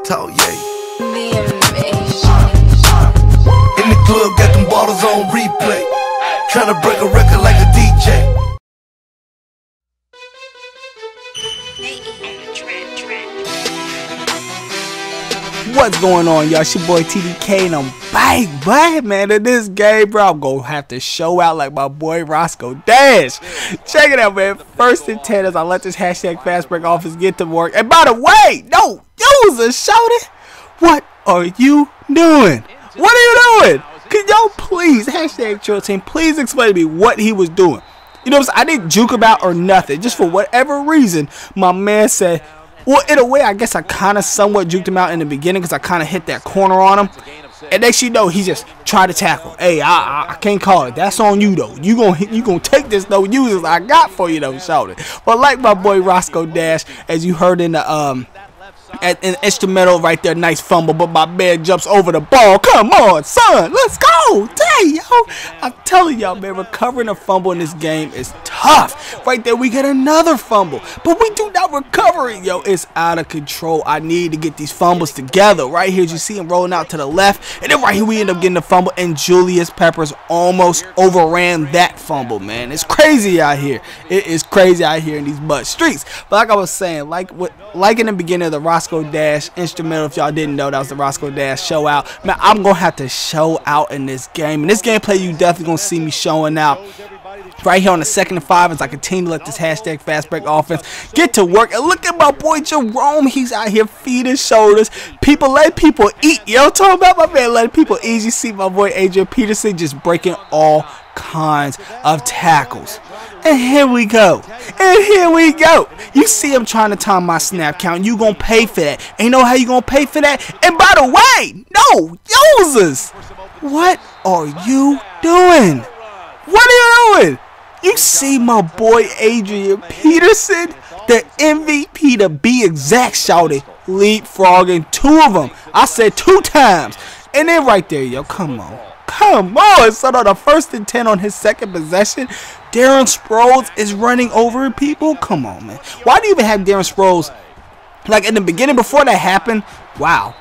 talk, yeah. In the club, got them bottles on replay. Tryna break a record like a DJ. What's going on, y'all? It's your boy TDK and I'm back, man. In this game, bro, I'm gonna have to show out like my boy Roscoe Dash. Check it out, man. First and 10 as I let this hashtag fast break office get to work. And by the way, no user shouted. What are you doing? What are you doing? Can y'all please, hashtag Chill Team, please explain to me what he was doing? You know what I'm saying? I didn't juke about or nothing. Just for whatever reason, my man said, well, in a way, I guess I kind of somewhat juked him out in the beginning because I kind of hit that corner on him. And next you know, he just tried to tackle. Hey, I can't call it. That's on you, though. You gonna take this no users I got for you, though, shouted. But like my boy Roscoe Dash, as you heard in the an instrumental right there, nice fumble, but my man jumps over the ball. Come on, son, let's go. Dang, yo, I'm telling y'all, man, recovering a fumble in this game is tough. Right there, we get another fumble, but we do not recover it, yo. It's out of control. I need to get these fumbles together. Right here, you see him rolling out to the left, and then right here we end up getting the fumble, and Julius Peppers almost overran that fumble, man. It's crazy out here. It is crazy out here in these mud streets. But like I was saying, like in the beginning of the Roscoe Dash instrumental, if y'all didn't know, that was the Roscoe Dash show out. Man, I'm gonna have to show out in this game. In this gameplay, you definitely gonna see me showing out right here on the 2nd and 5 as I continue to let this hashtag fast break offense get to work. And look at my boy Jerome. He's out here feeding shoulders. People let people eat. Yo, talking about my man letting people eat. You see my boy Adrian Peterson just breaking all kinds of tackles. And here we go. And here we go. You see him trying to time my snap count. You gonna pay for that. And you know how you gonna pay for that? And by the way, no, users, what are you doing? What are you doing? You see my boy Adrian Peterson, the MVP to be exact, shouted, leapfrogging 2 of them. I said 2 times. And then right there, yo, come on. Come on, son, on the 1st and 10 on his 2nd possession, Darren Sproles is running over people. Come on, man. Why do you even have Darren Sproles? Like in the beginning, before that happened, wow.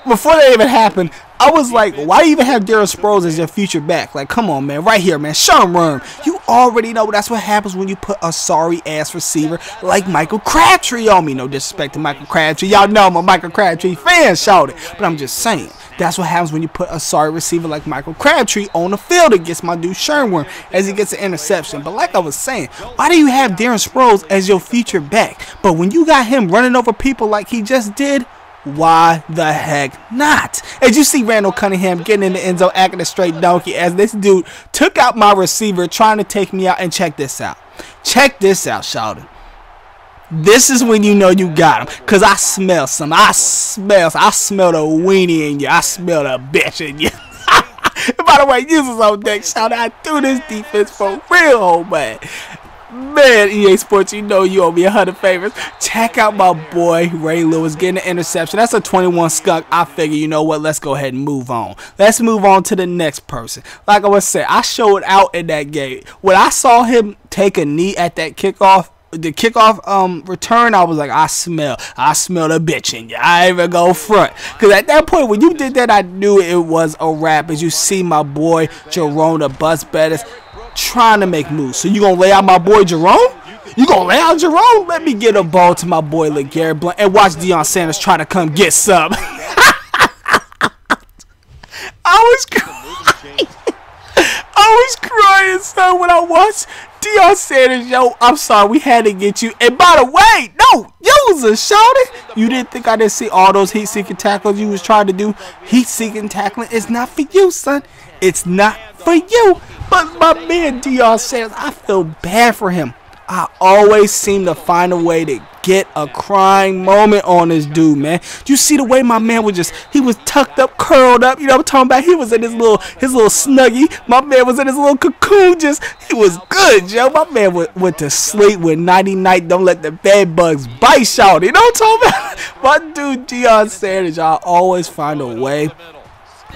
Before that even happened, I was like, why do you even have Darren Sproles as your future back? Like, come on, man. Right here, man. Sherm. You already know that's what happens when you put a sorry-ass receiver like Michael Crabtree on me. No disrespect to Michael Crabtree. Y'all know I'm a Michael Crabtree fan, shouted. But I'm just saying, that's what happens when you put a sorry receiver like Michael Crabtree on the field against my dude Sherm as he gets an interception. But like I was saying, why do you have Darren Sproles as your future back? But when you got him running over people like he just did, why the heck not? As you see Randall Cunningham getting in the end zone acting a straight donkey as this dude took out my receiver trying to take me out. And check this out. Check this out, shouted. This is when you know you got him. Because I smell some. I smell the weenie in you. I smell the bitch in you. And by the way, users on deck, shout out through this defense for real, old man. Man, EA Sports, you know you owe me 100 favors. Check out my boy Ray Lewis getting an interception. That's a 21 skunk. I figure, you know what, let's go ahead and move on. Let's move on to the next person. Like I was saying, I showed out in that game. When I saw him take a knee at that kickoff, the kickoff return, I was like, I smell the bitch in you. I ain't even go front. Because at that point, when you did that, I knew it was a wrap. As you see my boy Jerome, the bus betters, trying to make moves. So you gonna lay out my boy Jerome? You gonna lay out Jerome? Let me get a ball to my boy LeGarrette Blount and watch Deion Sanders try to come get some. I was crying, son, when I watched Deion Sanders. Yo, I'm sorry, we had to get you. And by the way, no, user, shouted. You didn't think I didn't see all those heat-seeking tackles you was trying to do? Heat-seeking tackling is not for you, son. It's not for you. But my man Deion Sanders, I feel bad for him. I always seem to find a way to get a crying moment on this dude, man. You see the way my man was just, he was tucked up, curled up, you know what I'm talking about? He was in his little snuggie. My man was in his little cocoon, just, he was good, yo. My man went to sleep with nighty-night, don't let the bed bugs bite, shout. You know what I'm talking about? My dude Deion Sanders, I always find a way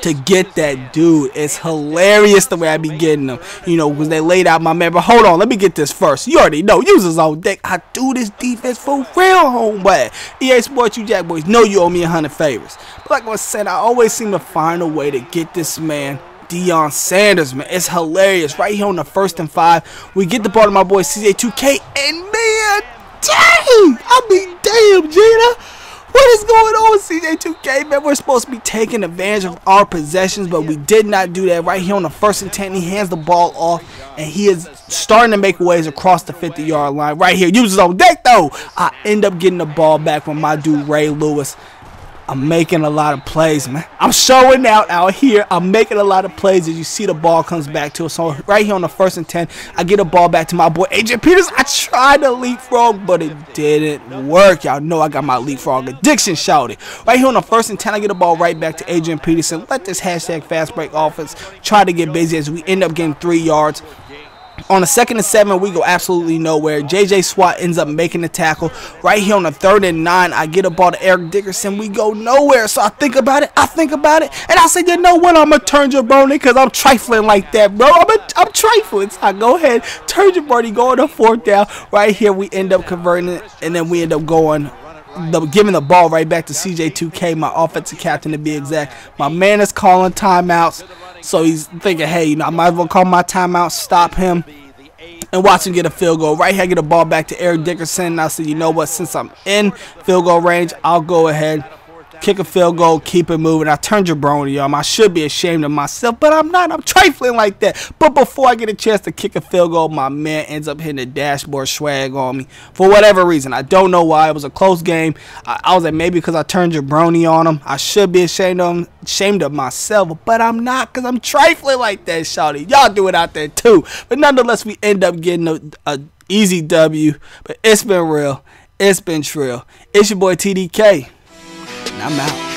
to get that dude. It's hilarious the way I be getting them, you know, because they laid out my man. But hold on, let me get this first. You already know, use his own deck. I do this defense for real, homeboy. EA Sports, you Jack boys know you owe me 100 favors. But like I said, I always seem to find a way to get this man, Deion Sanders, man. It's hilarious. Right here on the 1st and 5, we get the ball to my boy CJ2K, and man, dang, I mean, damn, Gina. What is going on, CJ2K, man? We're supposed to be taking advantage of our possessions, but we did not do that. Right here on the 1st and 10, he hands the ball off, and he is starting to make waves across the 50-yard line. Right here, uses his own deck, though. I end up getting the ball back from my dude, Ray Lewis. I'm making a lot of plays, man. I'm showing out here. I'm making a lot of plays as you see the ball comes back to us. So right here on the 1st and 10, I get a ball back to my boy, AJ Peters. I tried to leapfrog, but it didn't work. Y'all know I got my leapfrog addiction shouted. Right here on the 1st and 10, I get a ball right back to Adrian Peterson. Let this hashtag fast break offense try to get busy as we end up getting 3 yards. On the 2nd and 7, we go absolutely nowhere. JJ Swat ends up making the tackle. Right here on the 3rd and 9, I get a ball to Eric Dickerson. We go nowhere. So I think about it. And I say, you know what? I'm going to turn Jabroni because I'm trifling like that, bro. I'm trifling. So I go ahead, turn Jabroni, go on the 4th down. Right here, we end up converting it, and then we end up giving the ball right back to CJ2K, my offensive captain to be exact. My man is calling timeouts. So he's thinking, hey, you know, I might as well call my timeout, stop him, and watch him get a field goal. Right here, I get a ball back to Eric Dickerson. And I said, you know what, since I'm in field goal range, I'll go ahead, kick a field goal, keep it moving. I turned Jabroni on. I should be ashamed of myself, but I'm not. I'm trifling like that. But before I get a chance to kick a field goal, my man ends up hitting the dashboard swag on me for whatever reason. I don't know why. It was a close game. I was like, maybe because I turned Jabroni on him. I should be ashamed of myself, but I'm not because I'm trifling like that, shawty. Y'all do it out there too. But nonetheless, we end up getting a easy W. But it's been real. It's been trill. It's your boy TDK. And I'm out.